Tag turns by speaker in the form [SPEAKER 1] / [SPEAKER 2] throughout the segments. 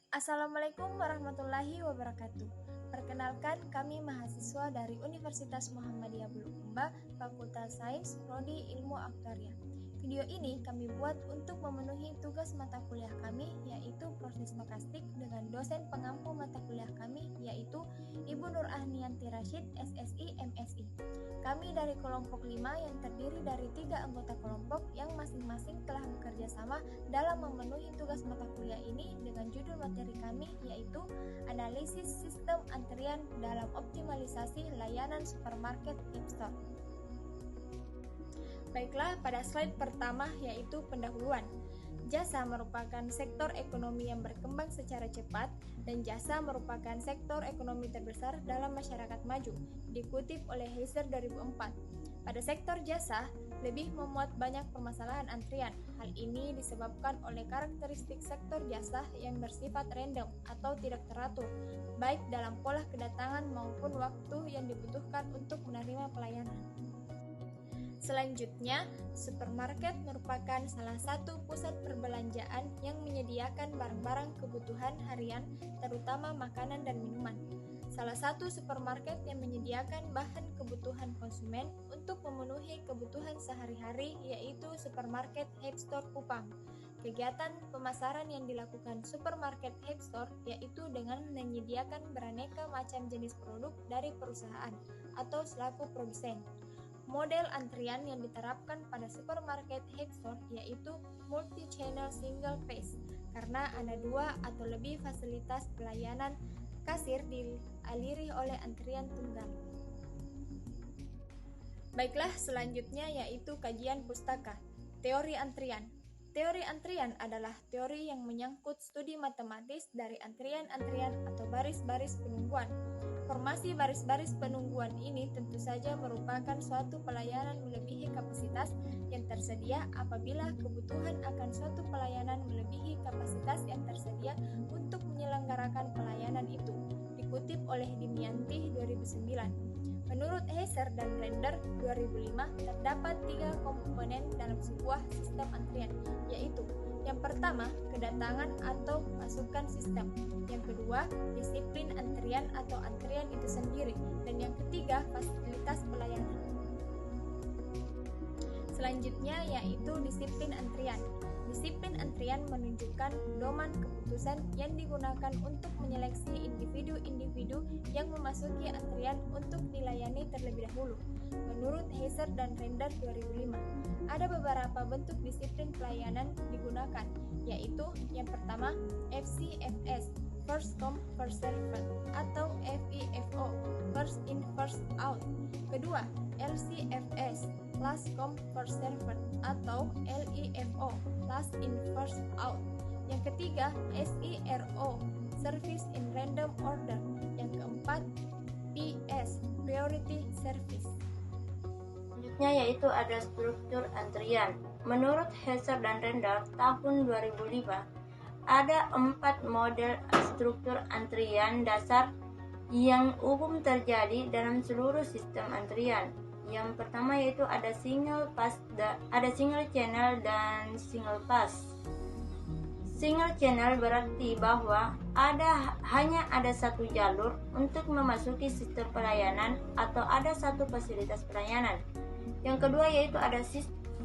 [SPEAKER 1] Assalamualaikum warahmatullahi wabarakatuh. Perkenalkan, kami mahasiswa dari Universitas Muhammadiyah Bulukumba, Fakultas Sains, Prodi Ilmu Aktuaria. Video ini kami buat untuk memenuhi tugas mata kuliah kami, yaitu proses stokastik dengan dosen pengampu mata kuliah kami, yaitu Ibu Nur Ahnianti Rashid, SSI, MSI. Kami dari kelompok 5 yang terdiri dari 3 anggota kelompok yang masing-masing telah bekerja sama dalam memenuhi tugas mata kuliah ini dengan judul materi kami, yaitu Analisis Sistem Antrian dalam Optimalisasi Layanan Supermarket Hipstore. Baiklah, pada slide pertama yaitu pendahuluan. Jasa merupakan sektor ekonomi yang berkembang secara cepat dan jasa merupakan sektor ekonomi terbesar dalam masyarakat maju, dikutip oleh Heiser 2004. Pada sektor jasa, lebih memuat banyak permasalahan antrian. Hal ini disebabkan oleh karakteristik sektor jasa yang bersifat random atau tidak teratur, baik dalam pola kedatangan maupun waktu yang dibutuhkan untuk menerima pelayanan. Selanjutnya, supermarket merupakan salah satu pusat perbelanjaan yang menyediakan barang-barang kebutuhan harian, terutama makanan dan minuman. Salah satu supermarket yang menyediakan bahan kebutuhan konsumen untuk memenuhi kebutuhan sehari-hari yaitu supermarket Hipstore Kupang. Kegiatan pemasaran yang dilakukan supermarket Hipstore yaitu dengan menyediakan beraneka macam jenis produk dari perusahaan atau selaku produsen. Model antrian yang diterapkan pada supermarket Hipstore yaitu multi-channel single phase, karena ada 2 atau lebih fasilitas pelayanan kasir dialiri oleh antrian tunggal. Baiklah, selanjutnya yaitu kajian pustaka. Teori antrian. Teori antrian adalah teori yang menyangkut studi matematis dari antrian-antrian atau baris-baris penungguan. Formasi baris-baris penungguan ini tentu saja merupakan suatu pelayanan melebihi kapasitas yang tersedia apabila kebutuhan akan suatu pelayanan melebihi kapasitas yang tersedia untuk menyelenggarakan pelayanan itu, dikutip oleh Dimianti 2009. Menurut Heiser dan Render 2005, terdapat 3 komponen dalam sebuah sistem antrian, yaitu yang pertama, kedatangan atau masukan sistem. Yang kedua, disiplin antrian atau antrian itu sendiri. Dan yang ketiga, fasilitas pelayanan. Selanjutnya yaitu disiplin antrian. Disiplin antrian menunjukkan pedoman keputusan yang digunakan untuk menyeleksi individu-individu yang memasuki antrian untuk dilayani terlebih dahulu. Menurut Heiser dan Render 2005, ada beberapa bentuk disiplin pelayanan digunakan, yaitu yang pertama FCFS, First Come First Served, atau FIFO, First In First Out. Kedua, LCFS, Last Come First Served, atau LIFO, Last In First Out. Yang ketiga, SIRO, Service in Random Order. Yang keempat, PS, Priority Service.
[SPEAKER 2] Selanjutnya yaitu ada struktur antrian. Menurut Heiser dan Render tahun 2005, ada 4 model struktur antrian dasar yang umum terjadi dalam seluruh sistem antrian. Yang pertama yaitu ada single channel dan single pass. Single channel berarti bahwa hanya ada satu jalur untuk memasuki sistem pelayanan atau ada satu fasilitas pelayanan. Yang kedua yaitu ada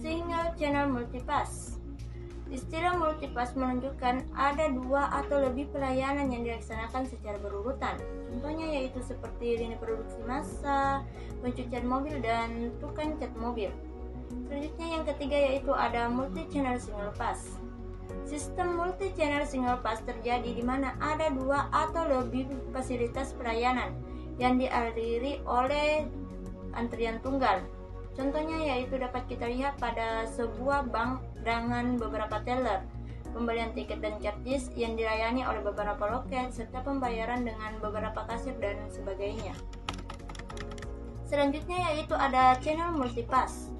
[SPEAKER 2] single channel multipass. Istilah multipass menunjukkan ada 2 atau lebih pelayanan yang dilaksanakan secara berurutan. Contohnya yaitu seperti lini produksi massa, pencucian mobil, dan tukang cat mobil. Selanjutnya yang ketiga yaitu ada multi-channel single pass. Sistem multi-channel single pass terjadi di mana ada 2 atau lebih fasilitas pelayanan yang dialiri oleh antrian tunggal. Contohnya yaitu dapat kita lihat pada sebuah bank dengan beberapa teller, pembelian tiket dan charges yang dilayani oleh beberapa loket, serta pembayaran dengan beberapa kasir dan sebagainya. Selanjutnya yaitu ada channel multipass.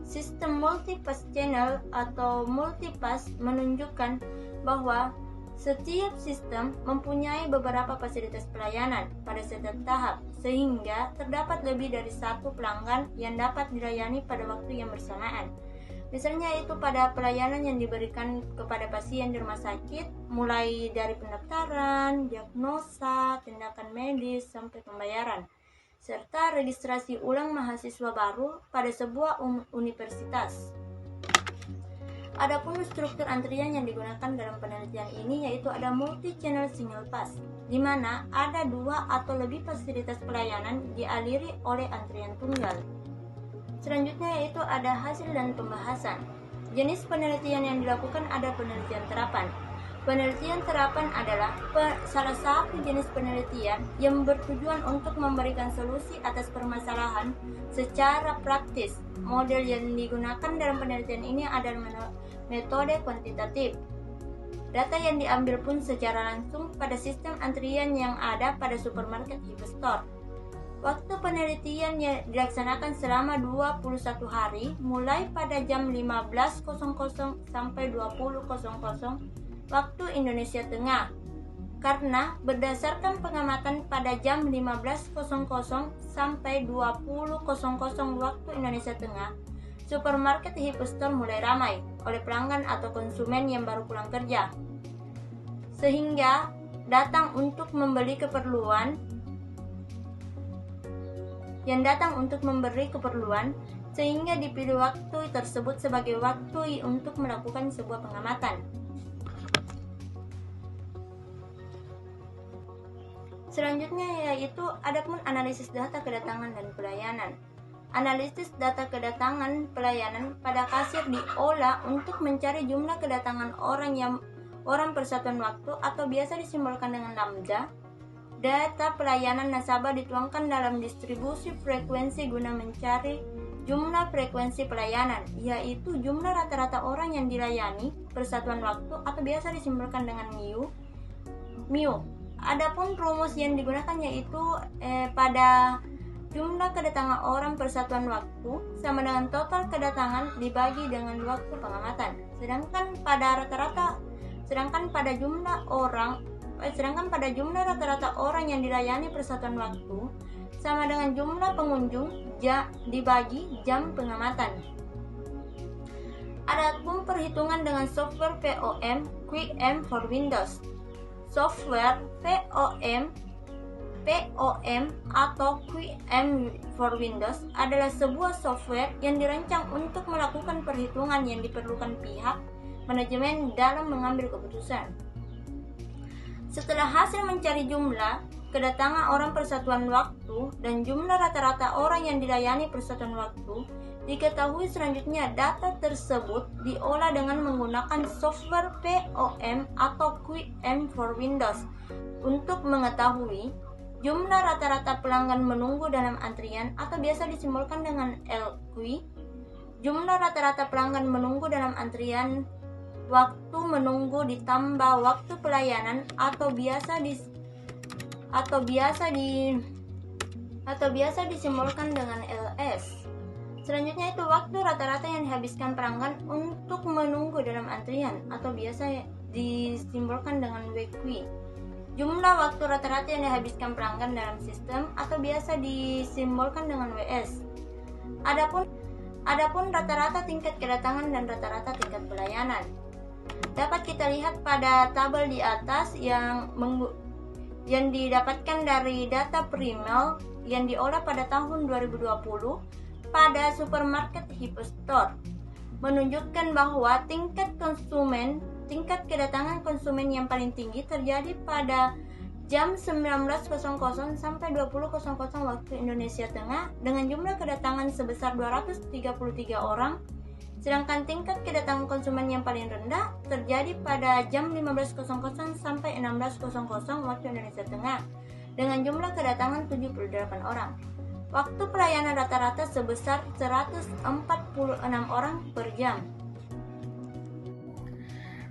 [SPEAKER 2] Sistem multipass channel atau multipass menunjukkan bahwa setiap sistem mempunyai beberapa fasilitas pelayanan pada setiap tahap, sehingga terdapat lebih dari satu pelanggan yang dapat dilayani pada waktu yang bersamaan. Misalnya itu pada pelayanan yang diberikan kepada pasien di rumah sakit mulai dari pendaftaran, diagnosa, tindakan medis, sampai pembayaran, serta registrasi ulang mahasiswa baru pada sebuah universitas. Adapun struktur antrian yang digunakan dalam penelitian ini yaitu ada multi-channel single pass, di mana ada 2 atau lebih fasilitas pelayanan dialiri oleh antrian tunggal. Selanjutnya yaitu ada hasil dan pembahasan. Jenis penelitian yang dilakukan ada penelitian terapan. Penelitian terapan adalah salah satu jenis penelitian yang bertujuan untuk memberikan solusi atas permasalahan secara praktis. Model yang digunakan dalam penelitian ini adalah metode kuantitatif. Data yang diambil pun secara langsung pada sistem antrian yang ada pada supermarket Hyperstore. Waktu penelitian yang dilaksanakan selama 21 hari, mulai pada jam 15.00 sampai 20.00 waktu Indonesia Tengah. Karena berdasarkan pengamatan pada jam 15.00 sampai 20.00 waktu Indonesia Tengah, supermarket Hyperstore mulai ramai oleh pelanggan atau konsumen yang baru pulang kerja, sehingga datang untuk membeli keperluan, sehingga dipilih waktu tersebut sebagai waktu untuk melakukan sebuah pengamatan. Selanjutnya yaitu adapun analisis data kedatangan dan pelayanan. Analisis data kedatangan pelayanan pada kasir diolah untuk mencari jumlah kedatangan orang persatuan waktu atau biasa disimbolkan dengan lambda. Data pelayanan nasabah dituangkan dalam distribusi frekuensi guna mencari jumlah frekuensi pelayanan, yaitu jumlah rata-rata orang yang dilayani persatuan waktu atau biasa disimbolkan dengan mu. Adapun rumus yang digunakan yaitu pada jumlah kedatangan orang persatuan waktu sama dengan total kedatangan dibagi dengan waktu pengamatan. Sedangkan pada jumlah rata-rata orang yang dilayani persatuan waktu sama dengan jumlah pengunjung dibagi jam pengamatan. Adapun perhitungan dengan software POM QM for Windows. Software POM atau QM for Windows adalah sebuah software yang dirancang untuk melakukan perhitungan yang diperlukan pihak manajemen dalam mengambil keputusan. Setelah hasil mencari jumlah kedatangan orang persatuan waktu dan jumlah rata-rata orang yang dilayani persatuan waktu, diketahui selanjutnya data tersebut diolah dengan menggunakan software POM atau QM for Windows untuk mengetahui jumlah rata-rata pelanggan menunggu dalam antrian atau biasa disimbolkan dengan LQ, jumlah rata-rata pelanggan menunggu dalam antrian, waktu menunggu ditambah waktu pelayanan atau biasa disimbolkan dengan LS. Selanjutnya itu waktu rata-rata yang dihabiskan pelanggan untuk menunggu dalam antrian atau biasa disimbolkan dengan WQ. Jumlah waktu rata-rata yang dihabiskan pelanggan dalam sistem atau biasa disimbolkan dengan WS. Adapun rata-rata tingkat kedatangan dan rata-rata tingkat pelayanan. Dapat kita lihat pada tabel di atas yang didapatkan dari data Primel yang diolah pada tahun 2020 pada supermarket Hyperstore, menunjukkan bahwa tingkat kedatangan konsumen yang paling tinggi terjadi pada jam 19.00 sampai 20.00 waktu Indonesia Tengah dengan jumlah kedatangan sebesar 233 orang, sedangkan tingkat kedatangan konsumen yang paling rendah terjadi pada jam 15.00 sampai 16.00 waktu Indonesia Tengah dengan jumlah kedatangan 78 orang. Waktu pelayanan rata-rata sebesar 146 orang per jam.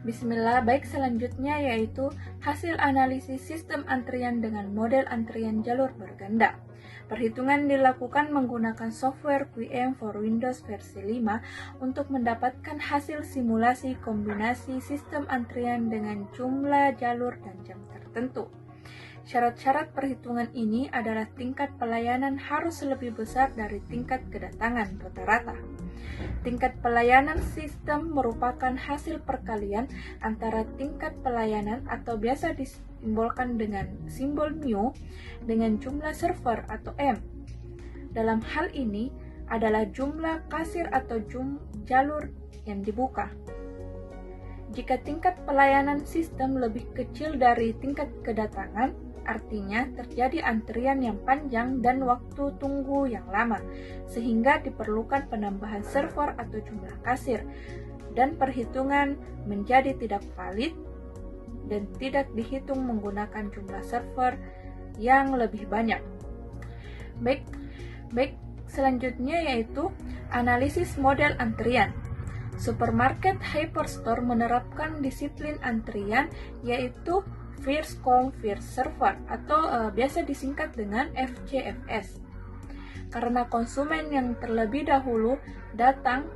[SPEAKER 1] Bismillah, baik selanjutnya yaitu hasil analisis sistem antrian dengan model antrian jalur berganda. Perhitungan dilakukan menggunakan software QM for Windows versi 5 untuk mendapatkan hasil simulasi kombinasi sistem antrian dengan jumlah jalur dan jam tertentu. Syarat-syarat perhitungan ini adalah tingkat pelayanan harus lebih besar dari tingkat kedatangan rata-rata. Tingkat pelayanan sistem merupakan hasil perkalian antara tingkat pelayanan atau biasa disimbolkan dengan simbol mu dengan jumlah server atau M. Dalam hal ini adalah jumlah kasir atau jalur yang dibuka. Jika tingkat pelayanan sistem lebih kecil dari tingkat kedatangan, artinya terjadi antrian yang panjang dan waktu tunggu yang lama, sehingga diperlukan penambahan server atau jumlah kasir, dan perhitungan menjadi tidak valid dan tidak dihitung menggunakan jumlah server yang lebih banyak. Baik, selanjutnya yaitu analisis model antrian. Supermarket hyperstore menerapkan disiplin antrian yaitu First Come First Server atau biasa disingkat dengan FCFS. Karena konsumen yang terlebih dahulu datang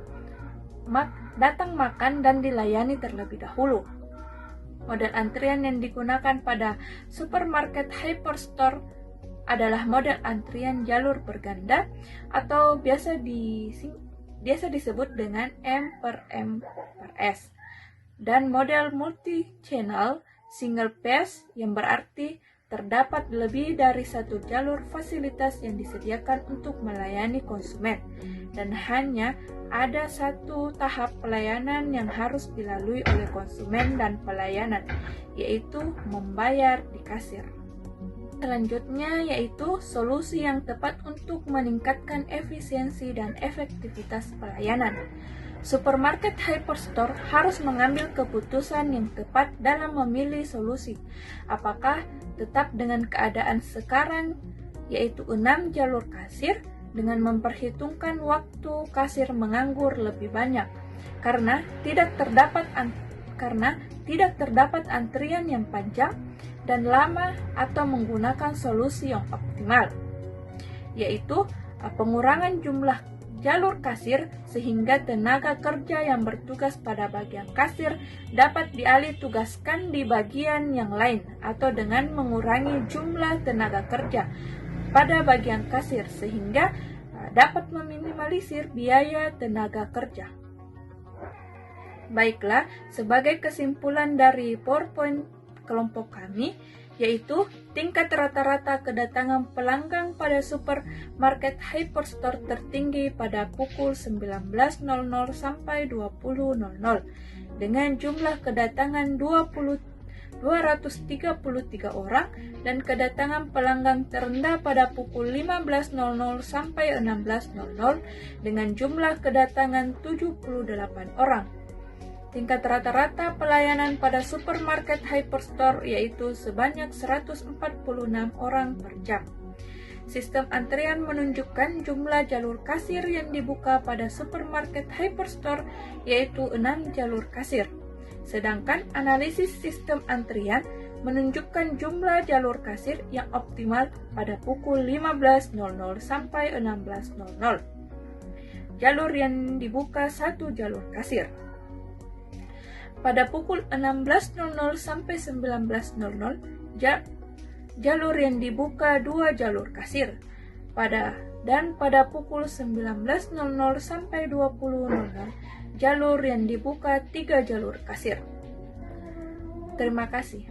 [SPEAKER 1] makan dan dilayani terlebih dahulu. Model antrian yang digunakan pada supermarket hyperstore adalah model antrian jalur berganda atau biasa disebut dengan M/S dan model multi-channel single pass yang berarti terdapat lebih dari satu jalur fasilitas yang disediakan untuk melayani konsumen dan hanya ada satu tahap pelayanan yang harus dilalui oleh konsumen dan pelayanan, yaitu membayar di kasir. Selanjutnya yaitu solusi yang tepat untuk meningkatkan efisiensi dan efektivitas pelayanan. Supermarket hyperstore harus mengambil keputusan yang tepat dalam memilih solusi. Apakah tetap dengan keadaan sekarang, yaitu 6 jalur kasir, dengan memperhitungkan waktu kasir menganggur lebih banyak, karena tidak terdapat antrian yang panjang dan lama, atau menggunakan solusi yang optimal, yaitu pengurangan jumlah jalur kasir sehingga tenaga kerja yang bertugas pada bagian kasir dapat dialih tugaskan di bagian yang lain, atau dengan mengurangi jumlah tenaga kerja pada bagian kasir sehingga dapat meminimalisir biaya tenaga kerja. Baiklah, sebagai kesimpulan dari PowerPoint kelompok kami, yaitu tingkat rata-rata kedatangan pelanggan pada supermarket hyperstore tertinggi pada pukul 19.00 sampai 20.00 dengan jumlah kedatangan 233 orang dan kedatangan pelanggan terendah pada pukul 15.00 sampai 16.00 dengan jumlah kedatangan 78 orang. Tingkat rata-rata pelayanan pada supermarket hyperstore yaitu sebanyak 146 orang per jam. Sistem antrian menunjukkan jumlah jalur kasir yang dibuka pada supermarket hyperstore yaitu 6 jalur kasir. Sedangkan analisis sistem antrian menunjukkan jumlah jalur kasir yang optimal pada pukul 15.00 sampai 16.00. Jalur yang dibuka 1 jalur kasir. Pada pukul 16.00 sampai 19.00, jalur yang dibuka 2 jalur kasir. Pada pukul 19.00 sampai 20.00, jalur yang dibuka 3 jalur kasir. Terima kasih.